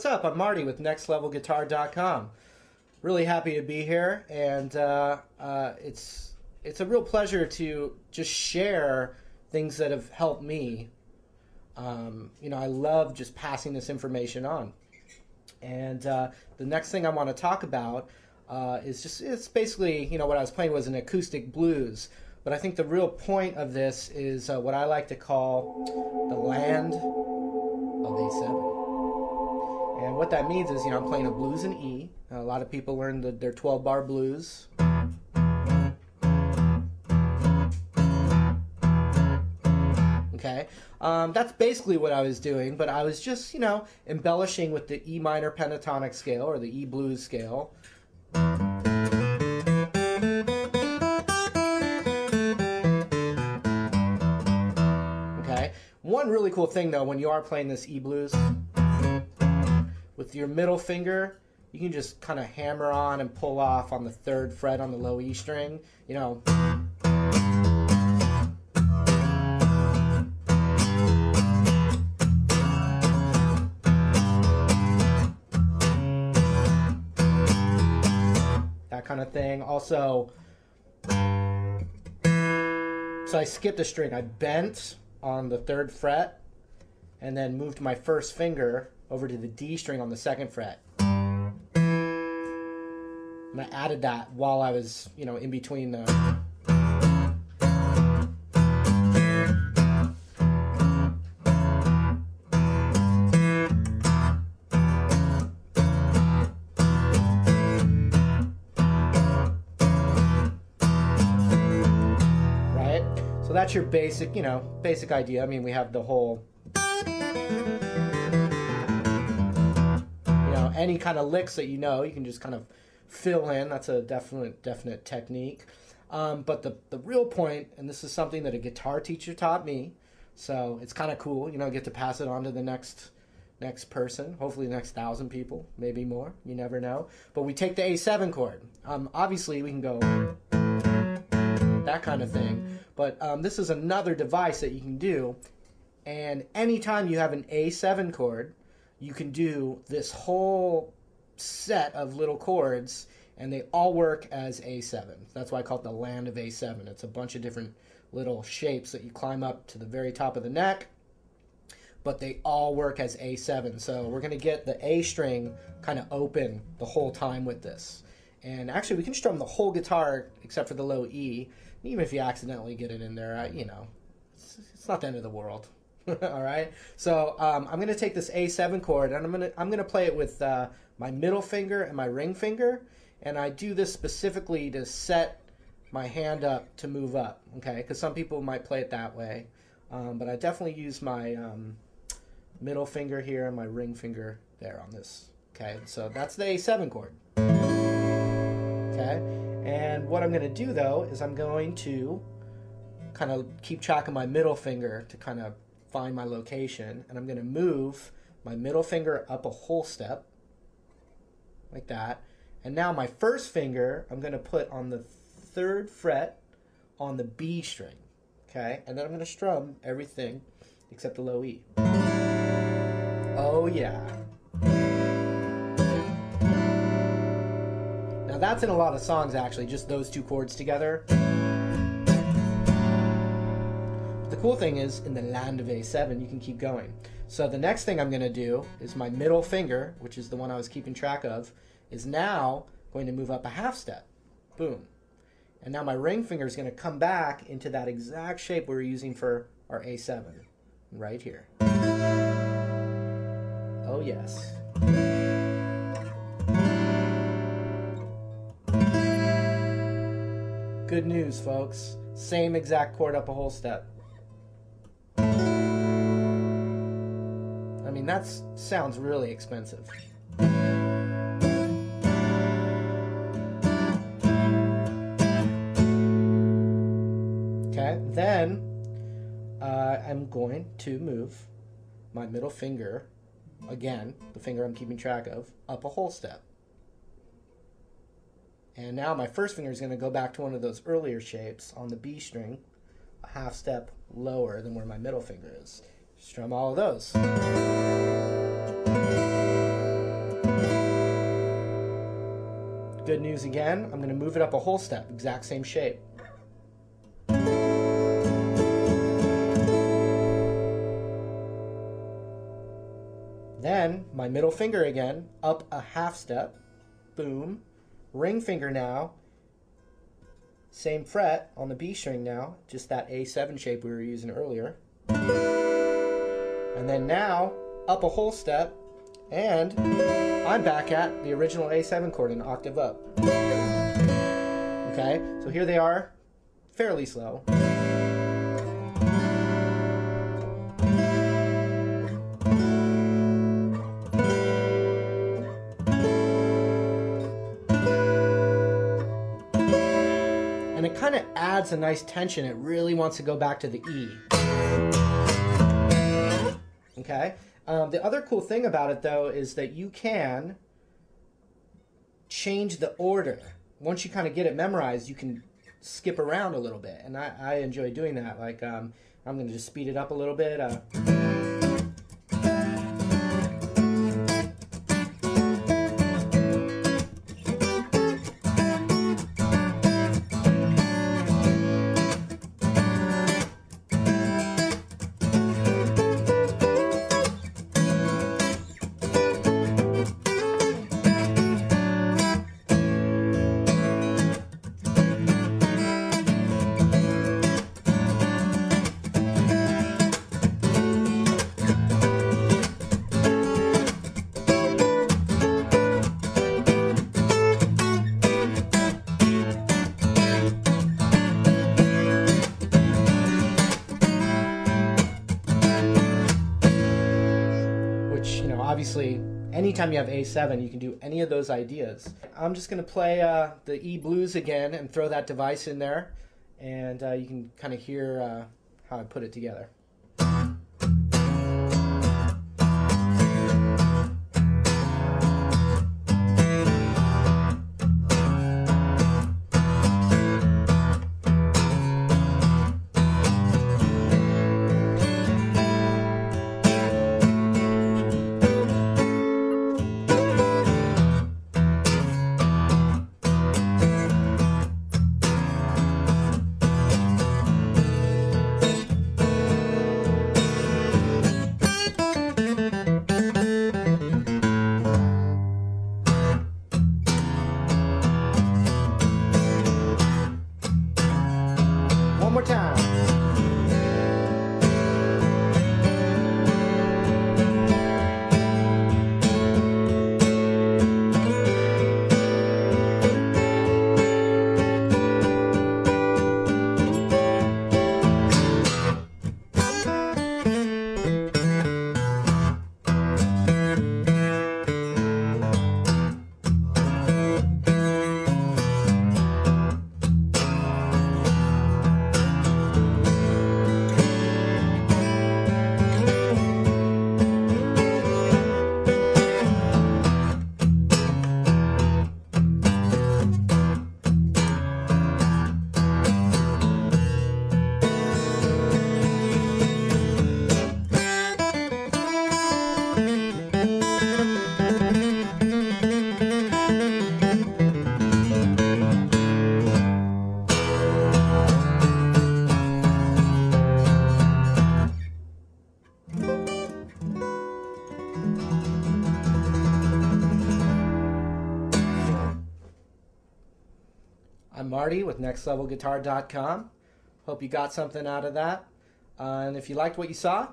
what's up? I'm Marty with nextlevelguitar.com. Really happy to be here, and it's a real pleasure to just share things that have helped me. I love just passing this information on. And the next thing I want to talk about it's basically, what I was playing was an acoustic blues. But I think the real point of this is what I like to call the land of A7. And what that means is, I'm playing a blues in E. A lot of people learn their 12-bar blues. Okay, that's basically what I was doing, but I was just, embellishing with the E minor pentatonic scale, or the E blues scale. Okay, one really cool thing though, when you are playing this E blues, with your middle finger, you can just kind of hammer on and pull off on the 3rd fret on the low E string, that kind of thing. Also, so I skipped a string. I bent on the 3rd fret and then moved my first finger over to the D string on the 2nd fret. And I added that while I was, in between the... Right? So that's your basic, basic idea. I mean, we have the whole... any kind of licks that you can just kind of fill in. That's a definite technique. But the real point, and this is something that a guitar teacher taught me, so it's kind of cool, get to pass it on to the next person, hopefully the next 1,000 people, maybe more, you never know. But we take the A7 chord. Obviously we can go that kind of thing, but this is another device that you can do, and anytime you have an A7 chord, you can do this whole set of little chords, and they all work as A7. That's why I call it the land of A7. It's a bunch of different little shapes that you climb up to the very top of the neck, but they all work as A7. So we're going to get the A string kind of open the whole time with this. And actually, we can strum the whole guitar except for the low E. Even if you accidentally get it in there, it's not the end of the world. All right, so I'm going to take this A7 chord, and I'm going to play it with my middle finger and my ring finger, and I do this specifically to set my hand up to move up. Okay, because some people might play it that way, but I definitely use my middle finger here and my ring finger there on this. Okay, so that's the A7 chord. Okay, and what I'm going to do though is I'm going to kind of keep track of my middle finger to kind of find my location, and I'm going to move my middle finger up a whole step like that, and now my first finger I'm going to put on the 3rd fret on the B string, okay, and then I'm going to strum everything except the low E. Oh yeah. Now that's in a lot of songs actually, just those two chords together. The cool thing is, in the land of A7, you can keep going. So the next thing I'm going to do is my middle finger, which is the one I was keeping track of, is now going to move up a half step. Boom. And now my ring finger is going to come back into that exact shape we were using for our A7. Right here. Oh yes. Good news, folks. Same exact chord up a whole step. I mean, that sounds really expensive. Okay, then I'm going to move my middle finger, again, the finger I'm keeping track of, up a whole step. And now my first finger is going to go back to one of those earlier shapes on the B string, a half step lower than where my middle finger is. Strum all of those. good news again. I'm going to move it up a whole step, exact same shape. Then my middle finger again, up a half step, boom. Ring finger now, same fret on the B string now, just that A7 shape we were using earlier. And then now, up a whole step, and I'm back at the original A7 chord, an octave up. Okay, so here they are, fairly slow. And it kind of adds a nice tension. It really wants to go back to the E. Okay? The other cool thing about it, though, is that you can change the order. Once you kind of get it memorized, you can skip around a little bit. And I enjoy doing that. Like, I'm going to just speed it up a little bit. Obviously, anytime you have A7, you can do any of those ideas. I'm just going to play the E blues again and throw that device in there, and you can kind of hear how I put it together. One more time. I'm Marty with NextLevelGuitar.com. Hope you got something out of that. And if you liked what you saw,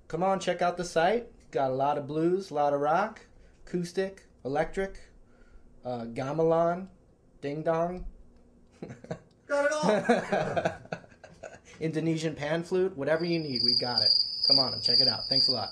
come on, check out the site. Got a lot of blues, a lot of rock, acoustic, electric, gamelan, ding-dong. Got it all! Indonesian pan flute, whatever you need, we got it. Come on and check it out. Thanks a lot.